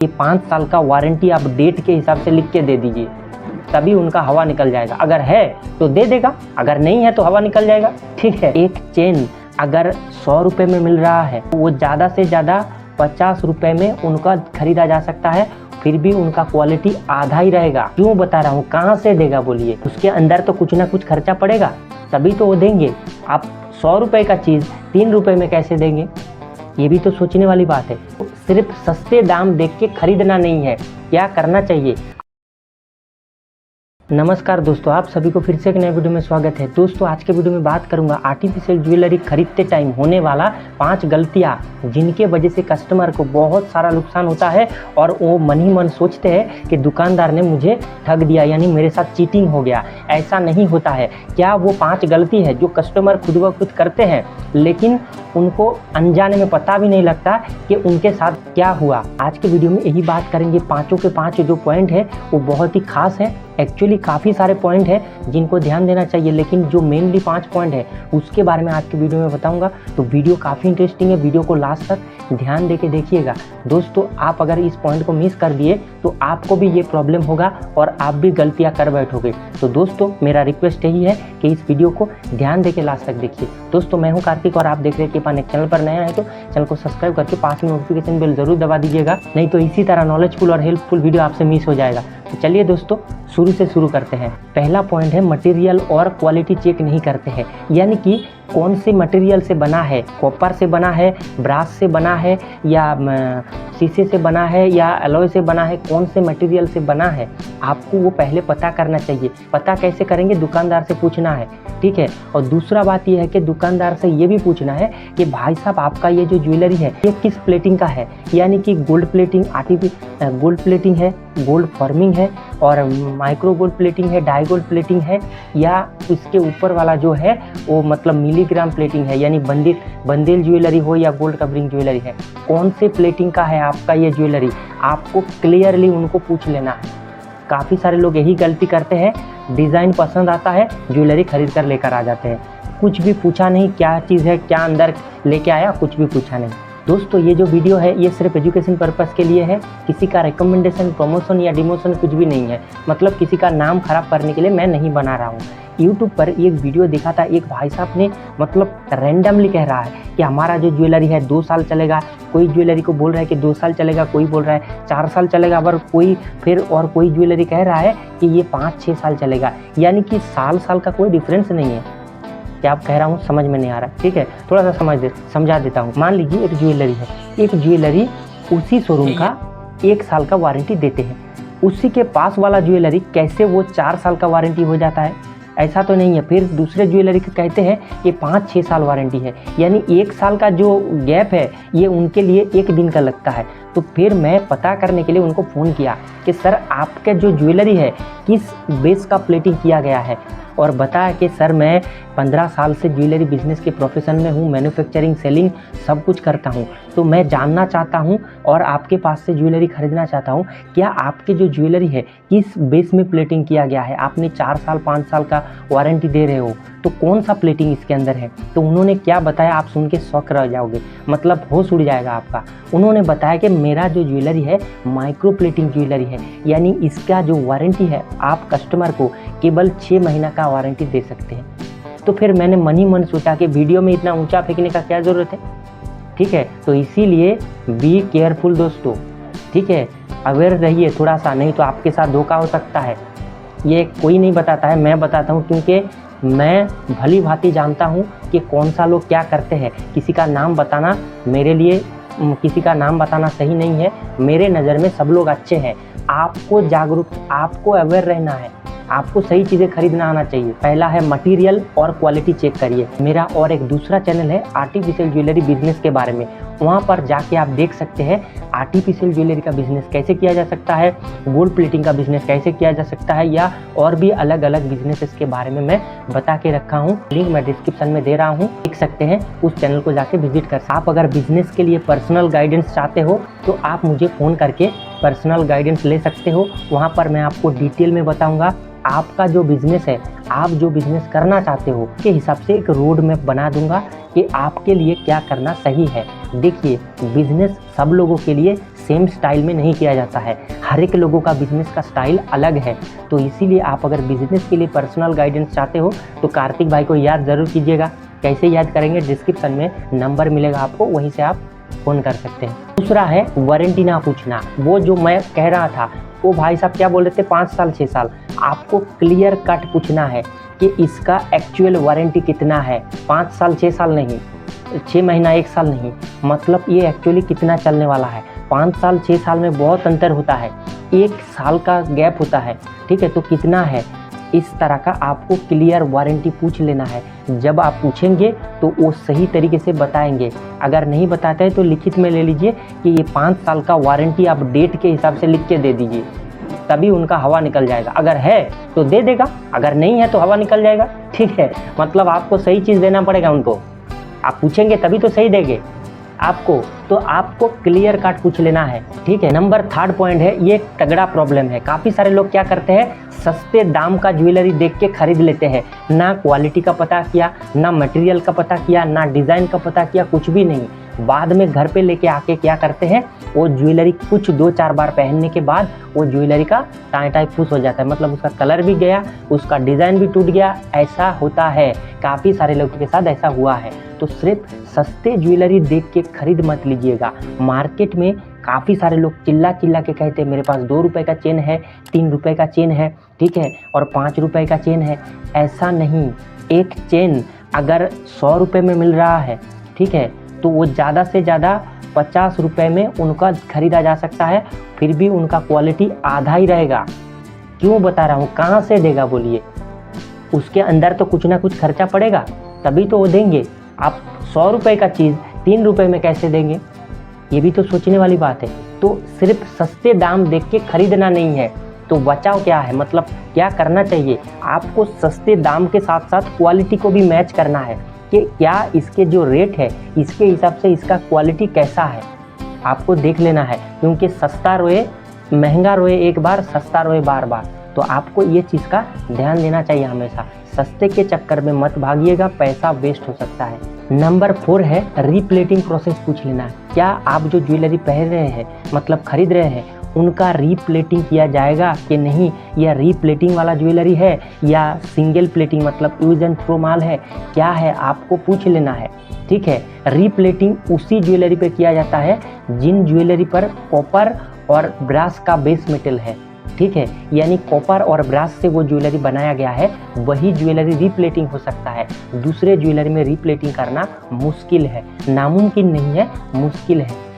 ये 5 साल का वारंटी आप डेट के हिसाब से लिख के दे दीजिए, तभी उनका हवा निकल जाएगा। अगर है तो दे देगा, अगर नहीं है तो हवा निकल जाएगा। ठीक है, एक चेन अगर 100 रुपये में मिल रहा है, वो ज़्यादा से ज़्यादा 50 रुपये में उनका खरीदा जा सकता है, फिर भी उनका क्वालिटी आधा ही रहेगा। क्यों बता रहा हूँ, कहाँ से देगा बोलिए? उसके अंदर तो कुछ ना कुछ खर्चा पड़ेगा, तभी तो वो देंगे। आप 100 रुपये का चीज़ 3 रुपये में कैसे देंगे? ये भी तो सोचने वाली बात है। सिर्फ सस्ते दाम देख के खरीदना नहीं है, क्या करना चाहिए। नमस्कार दोस्तों, आप सभी को फिर से एक नए वीडियो में स्वागत है। दोस्तों, आज के वीडियो में बात करूंगा आर्टिफिशियल ज्वेलरी खरीदते टाइम होने वाला 5 गलतियां, जिनके वजह से कस्टमर को बहुत सारा नुकसान होता है और वो मन ही मन सोचते हैं कि दुकानदार ने मुझे ठग दिया, यानी मेरे साथ चीटिंग हो गया। ऐसा नहीं होता है। क्या वो 5 गलती है जो कस्टमर खुद ब खुद करते हैं, लेकिन उनको अनजाने में पता भी नहीं लगता कि उनके साथ क्या हुआ। आज के वीडियो में यही बात करेंगे। 5 के 5 जो पॉइंट है वो बहुत ही खास है। एक्चुअली काफ़ी सारे पॉइंट हैं जिनको ध्यान देना चाहिए, लेकिन जो मेनली 5 पॉइंट है उसके बारे में आज की वीडियो में बताऊंगा। तो वीडियो काफ़ी इंटरेस्टिंग है, वीडियो को लास्ट तक ध्यान देके देखिएगा। दोस्तों, आप अगर इस पॉइंट को मिस कर दिए तो आपको भी ये प्रॉब्लम होगा और आप भी गलतियां कर बैठोगे। तो दोस्तों, मेरा रिक्वेस्ट यही है कि इस वीडियो को ध्यान देके लास्ट तक देखिए। दोस्तों, मैं हूं कार्तिक और आप देख रहे हैं टिपानिक। चैनल पर नया है तो चैनल को सब्सक्राइब करके पास में नोटिफिकेशन बेल जरूर दबा दीजिएगा, नहीं तो इसी तरह नॉलेजफुल और हेल्पफुल वीडियो आपसे मिस हो जाएगा। तो चलिए दोस्तों, शुरू करते हैं। पहला पॉइंट है मटेरियल और क्वालिटी चेक नहीं करते हैं, यानी कि कौन से मटेरियल से बना है, कॉपर से बना है, ब्रास से बना है, या शीशे से बना है, या अलॉय से बना है, कौन से मटेरियल से बना है आपको वो पहले पता करना चाहिए। पता कैसे करेंगे? दुकानदार से पूछना है, ठीक है। और दूसरा बात यह है कि दुकानदार से ये भी पूछना है कि भाई साहब, आपका ये जो ज्वेलरी है ये किस प्लेटिंग का है, यानी कि गोल्ड प्लेटिंग, गोल्ड प्लेटिंग है, गोल्ड फॉर्मिंग है, और माइक्रो गोल्ड प्लेटिंग है, डाई गोल्ड प्लेटिंग है, या उसके ऊपर वाला जो है वो मतलब मिलीग्राम प्लेटिंग है, यानी बंदेल ज्वेलरी हो या गोल्ड कवरिंग ज्वेलरी है। कौन से प्लेटिंग का है आपका ये ज्वेलरी, आपको क्लियरली उनको पूछ लेना है। काफ़ी सारे लोग यही गलती करते हैं, डिज़ाइन पसंद आता है, ज्वेलरी खरीद कर लेकर आ जाते हैं, कुछ भी पूछा नहीं क्या चीज़ है, क्या अंदर लेके आया, कुछ भी पूछा नहीं। दोस्तों, ये जो वीडियो है ये सिर्फ एजुकेशन पर्पस के लिए है, किसी का रिकमेंडेशन, प्रमोशन या डिमोशन कुछ भी नहीं है। मतलब किसी का नाम खराब करने के लिए मैं नहीं बना रहा हूँ। यूट्यूब पर एक वीडियो देखा था, एक भाई साहब ने मतलब रैंडमली कह रहा है कि हमारा जो ज्वेलरी है 2 साल चलेगा। कोई ज्वेलरी को बोल रहा है कि 2 साल चलेगा, कोई बोल रहा है 4 साल चलेगा, और कोई ज्वेलरी कह रहा है कि ये 5-6 साल चलेगा। यानी कि साल का कोई डिफरेंस नहीं है। क्या आप कह रहा हूँ समझ में नहीं आ रहा, ठीक है, थोड़ा सा समझा देता हूँ। मान लीजिए एक ज्वेलरी है, एक ज्वेलरी उसी शोरूम का 1 साल का वारंटी देते हैं, उसी के पास वाला ज्वेलरी कैसे वो 4 साल का वारंटी हो जाता है? ऐसा तो नहीं है। फिर दूसरे ज्वेलरी के कहते हैं कि 5-6 साल वारंटी है, यानी 1 साल का जो गैप है ये उनके लिए 1 दिन का लगता है। तो फिर मैं पता करने के लिए उनको फ़ोन किया कि सर, आपका जो ज्वेलरी है किस बेस का प्लेटिंग किया गया है, और बताया कि सर, मैं 15 साल से ज्वेलरी बिजनेस के प्रोफेशन में हूँ, मैन्युफैक्चरिंग, सेलिंग सब कुछ करता हूँ। तो मैं जानना चाहता हूँ और आपके पास से ज्वेलरी खरीदना चाहता हूँ, क्या आपकी जो ज्वेलरी है किस बेस में प्लेटिंग किया गया है? आपने 4 साल 5 साल का वारंटी दे रहे हो, तो कौन सा प्लेटिंग इसके अंदर है? तो उन्होंने क्या बताया, आप सुन के शॉक रह जाओगे, मतलब होश उड़ जाएगा आपका। उन्होंने बताया कि मेरा जो ज्वेलरी है माइक्रो प्लेटिंग ज्वेलरी है, यानी इसका जो वारंटी है आप कस्टमर को केवल 6 महीना का वारंटी दे सकते हैं। तो फिर मैंने मन ही मन सोचा कि वीडियो में इतना ऊंचा फेंकने का क्या ज़रूरत है, ठीक है। तो इसीलिए बी केयरफुल दोस्तों, ठीक है, अवेयर रहिए थोड़ा सा, नहीं तो आपके साथ धोखा हो सकता है। ये कोई नहीं बताता है, मैं बताता हूँ, क्योंकि मैं भली भांति जानता हूँ कि कौन सा लोग क्या करते हैं। किसी का नाम बताना मेरे लिए, किसी का नाम बताना सही नहीं है। मेरे नज़र में सब लोग अच्छे हैं। आपको जागरूक, आपको अवेयर रहना है, आपको सही चीज़ें खरीदना आना चाहिए। पहला है मटेरियल और क्वालिटी चेक करिए। मेरा और एक दूसरा चैनल है आर्टिफिशियल ज्वेलरी बिजनेस के बारे में, वहाँ पर जाके आप देख सकते हैं आर्टिफिशियल ज्वेलरी का बिजनेस कैसे किया जा सकता है, गोल्ड प्लेटिंग का बिजनेस कैसे किया जा सकता है, या और भी अलग अलग बिजनेसेस के बारे में मैं बता के रखा हूँ। लिंक मैं डिस्क्रिप्शन में दे रहा हूँ, देख सकते हैं, उस चैनल को जाके विजिट कर। आप अगर बिजनेस के लिए पर्सनल गाइडेंस चाहते हो तो आप मुझे फ़ोन करके पर्सनल गाइडेंस ले सकते हो। वहाँ पर मैं आपको डिटेल में बताऊँगा आपका जो बिज़नेस है, आप जो बिज़नेस करना चाहते हो के हिसाब से एक रोड मैप बना दूंगा कि आपके लिए क्या करना सही है। देखिए, बिज़नेस सब लोगों के लिए सेम स्टाइल में नहीं किया जाता है। हर एक लोगों का बिजनेस का स्टाइल अलग है। तो इसीलिए आप अगर बिजनेस के लिए पर्सनल गाइडेंस चाहते हो तो कार्तिक भाई को याद ज़रूर कीजिएगा। कैसे याद करेंगे, डिस्क्रिप्शन में नंबर मिलेगा आपको, वहीं से आप फ़ोन कर सकते हैं। दूसरा है वारंटी ना पूछना। वो जो मैं कह रहा था, वो भाई साहब क्या बोल रहे थे, 5 साल 6 साल। आपको क्लियर कट पूछना है कि इसका एक्चुअल वारंटी कितना है। 5 साल 6 साल नहीं, 6 महीना 1 साल नहीं, मतलब ये एक्चुअली कितना चलने वाला है। 5 साल 6 साल में बहुत अंतर होता है, 1 साल का गैप होता है, ठीक है। तो कितना है, इस तरह का आपको क्लियर वारंटी पूछ लेना है। जब आप पूछेंगे तो वो सही तरीके से बताएंगे। अगर नहीं बताते हैं तो लिखित में ले लीजिए कि ये 5 साल का वारंटी आप डेट के हिसाब से लिख के दे दीजिए, तभी उनका हवा निकल जाएगा। अगर है तो दे देगा, अगर नहीं है तो हवा निकल जाएगा, ठीक है। मतलब आपको सही चीज़ देना पड़ेगा उनको। आप पूछेंगे तभी तो सही देंगे आपको, तो आपको क्लियर कट पूछ लेना है, ठीक है। नंबर 3 पॉइंट है, ये तगड़ा प्रॉब्लम है। काफ़ी सारे लोग क्या करते हैं, सस्ते दाम का ज्वेलरी देख के खरीद लेते हैं। ना क्वालिटी का पता किया, ना मटेरियल का पता किया, ना डिज़ाइन का पता किया, कुछ भी नहीं। बाद में घर पे लेके आके क्या करते हैं, वो ज्वेलरी कुछ 2-4 बार पहनने के बाद वो ज्वेलरी का टाई फूस हो जाता है, मतलब उसका कलर भी गया, उसका डिज़ाइन भी टूट गया। ऐसा होता है, काफ़ी सारे लोगों के साथ ऐसा हुआ है। तो सिर्फ सस्ते ज्वेलरी देख के खरीद मत लीजिएगा। मार्केट में काफ़ी सारे लोग चिल्ला चिल्ला के कहते हैं मेरे पास 2 रुपए का चेन है, 3 रुपए का चेन है, ठीक है, और 5 रुपए का चेन है। ऐसा नहीं, एक चेन अगर 100 रुपये में मिल रहा है, ठीक है, तो वो ज़्यादा से ज़्यादा 50 रुपये में उनका खरीदा जा सकता है, फिर भी उनका क्वालिटी आधा ही रहेगा। क्यों बता रहा हूँ, कहाँ से देगा बोलिए, उसके अंदर तो कुछ ना कुछ खर्चा पड़ेगा, तभी तो वो देंगे। आप 100 रुपये का चीज़ 3 रुपये में कैसे देंगे, ये भी तो सोचने वाली बात है। तो सिर्फ सस्ते दाम देख के खरीदना नहीं है। तो बचाव क्या है, मतलब क्या करना चाहिए, आपको सस्ते दाम के साथ साथ क्वालिटी को भी मैच करना है कि क्या इसके जो रेट है इसके हिसाब से इसका क्वालिटी कैसा है, आपको देख लेना है। क्योंकि सस्ता रोए महंगा रोए एक बार, सस्ता रोए बार बार। तो आपको ये चीज़ का ध्यान देना चाहिए हमेशा। सस्ते के चक्कर में मत भागिएगा, पैसा वेस्ट हो सकता है। नंबर 4 है रीप्लेटिंग प्रोसेस पूछ लेना। क्या आप जो ज्वेलरी पहन रहे हैं, मतलब खरीद रहे हैं, उनका रीप्लेटिंग किया जाएगा कि नहीं, या रीप्लेटिंग वाला ज्वेलरी है या सिंगल प्लेटिंग मतलब यूज एंड थ्रो माल है, क्या है, आपको पूछ लेना है, ठीक है। रीप्लेटिंग उसी ज्वेलरी पे किया जाता है जिन ज्वेलरी पर कॉपर और ब्रास का बेस मेटल है, ठीक है। यानी कॉपर और ब्रास से वो ज्वेलरी बनाया गया है, वही ज्वेलरी रीप्लेटिंग हो सकता है। दूसरे ज्वेलरी में रीप्लेटिंग करना मुश्किल है, नामुमकिन नहीं है, मुश्किल है।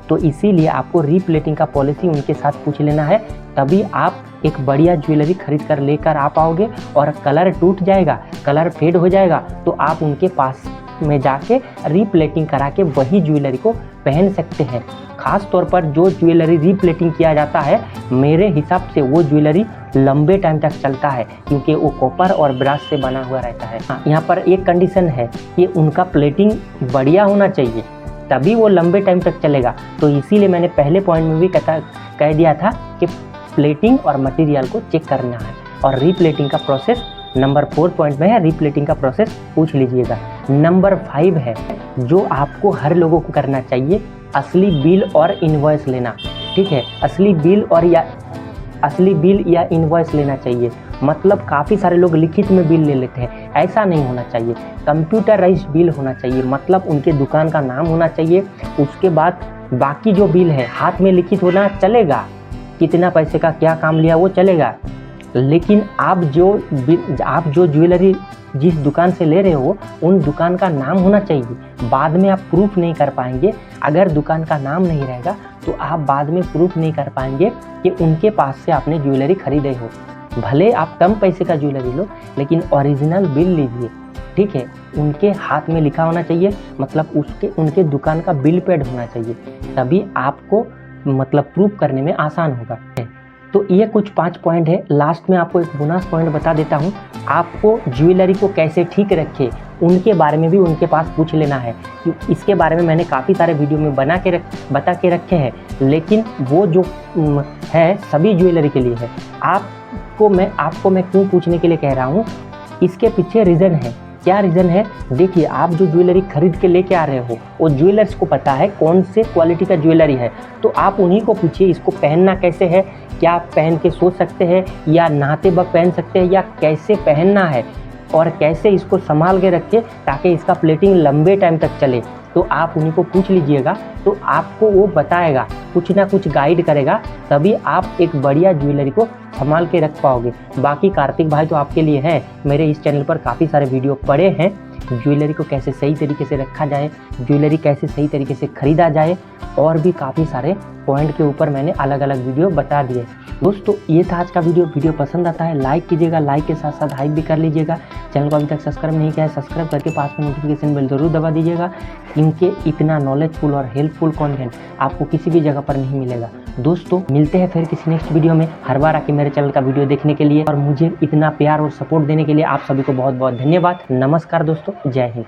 तो इसीलिए आपको रीप्लेटिंग का पॉलिसी उनके साथ पूछ लेना है, तभी आप एक बढ़िया ज्वेलरी खरीद कर लेकर आ पाओगे। और कलर टूट जाएगा, कलर फेड हो जाएगा, तो आप उनके पास में जाके रीप्लेटिंग करा के वही ज्वेलरी को पहन सकते हैं। खास तौर पर जो ज्वेलरी रीप्लेटिंग किया जाता है, मेरे हिसाब से वो ज्वेलरी लंबे टाइम तक चलता है, क्योंकि वो कॉपर और ब्रास से बना हुआ रहता है। हाँ, यहाँ पर एक कंडीशन है कि उनका प्लेटिंग बढ़िया होना चाहिए, तभी वो लंबे टाइम तक चलेगा। तो इसीलिए मैंने पहले पॉइंट में भी कह दिया था कि प्लेटिंग और मटेरियल को चेक करना है। और रीप्लेटिंग का प्रोसेस नंबर 4 पॉइंट में है, रीप्लेटिंग का प्रोसेस पूछ लीजिएगा। नंबर 5 है जो आपको हर लोगों को करना चाहिए, असली बिल और इनवॉइस लेना, ठीक है। असली बिल या इनवॉइस लेना चाहिए। मतलब काफ़ी सारे लोग लिखित में बिल ले लेते हैं, ऐसा नहीं होना चाहिए। कंप्यूटराइज्ड बिल होना चाहिए, मतलब उनके दुकान का नाम होना चाहिए। उसके बाद बाकी जो बिल है हाथ में लिखित होना चलेगा, कितना पैसे का क्या काम लिया वो चलेगा, लेकिन आप जो ज्वेलरी जिस दुकान से ले रहे हो उन दुकान का नाम होना चाहिए। बाद में आप प्रूफ नहीं कर पाएंगे, अगर दुकान का नाम नहीं रहेगा तो आप बाद में प्रूफ नहीं कर पाएंगे कि उनके पास से आपने ज्वेलरी खरीदे हो। भले आप कम पैसे का ज्वेलरी लो, लेकिन ओरिजिनल बिल लीजिए, ठीक है। उनके हाथ में लिखा होना चाहिए, मतलब उनके दुकान का बिल पेड होना चाहिए, तभी आपको मतलब प्रूफ करने में आसान होगा। तो ये कुछ 5 पॉइंट है। लास्ट में आपको एक बोनस पॉइंट बता देता हूँ, आपको ज्वेलरी को कैसे ठीक रखें उनके बारे में भी उनके पास पूछ लेना है। इसके बारे में मैंने काफ़ी सारे वीडियो में बता के रखे हैं, लेकिन वो जो है सभी ज्वेलरी के लिए है। आपको मैं क्यों पूछने के लिए कह रहा हूँ, इसके पीछे रीज़न है क्या रीज़न है? देखिए, आप जो ज्वेलरी खरीद के लेके आ रहे हो, वो ज्वेलर्स को पता है कौन से क्वालिटी का ज्वेलरी है, तो आप उन्हीं को पूछिए इसको पहनना कैसे है, क्या आप पहन के सो सकते हैं या नहाते वक्त पहन सकते हैं या कैसे पहनना है और कैसे इसको संभाल के रखें ताकि इसका प्लेटिंग लंबे टाइम तक चले। तो आप उन्हीं को पूछ लीजिएगा, तो आपको वो बताएगा, कुछ ना कुछ गाइड करेगा, तभी आप एक बढ़िया ज्वेलरी को संभाल के रख पाओगे। बाकी कार्तिक भाई तो आपके लिए है, मेरे इस चैनल पर काफ़ी सारे वीडियो पड़े हैं, ज्वेलरी को कैसे सही तरीके से रखा जाए, ज्वेलरी कैसे सही तरीके से खरीदा जाए, और भी काफ़ी सारे पॉइंट के ऊपर मैंने अलग अलग वीडियो बता दिए। दोस्तों, ये था आज का वीडियो पसंद आता है लाइक कीजिएगा, लाइक के साथ साथ हाइप भी कर लीजिएगा। चैनल को अभी तक सब्सक्राइब नहीं किया है, सब्सक्राइब करके पास में नोटिफिकेशन बेल जरूर दबा दीजिएगा। इनके इतना नॉलेजफुल और हेल्पफुल कंटेंट आपको किसी भी जगह पर नहीं मिलेगा। दोस्तों, मिलते हैं फिर किसी नेक्स्ट वीडियो में। हर बार आके मेरे चैनल का वीडियो देखने के लिए और मुझे इतना प्यार और सपोर्ट देने के लिए आप सभी को बहुत बहुत धन्यवाद। नमस्कार दोस्तों, जय हिंद।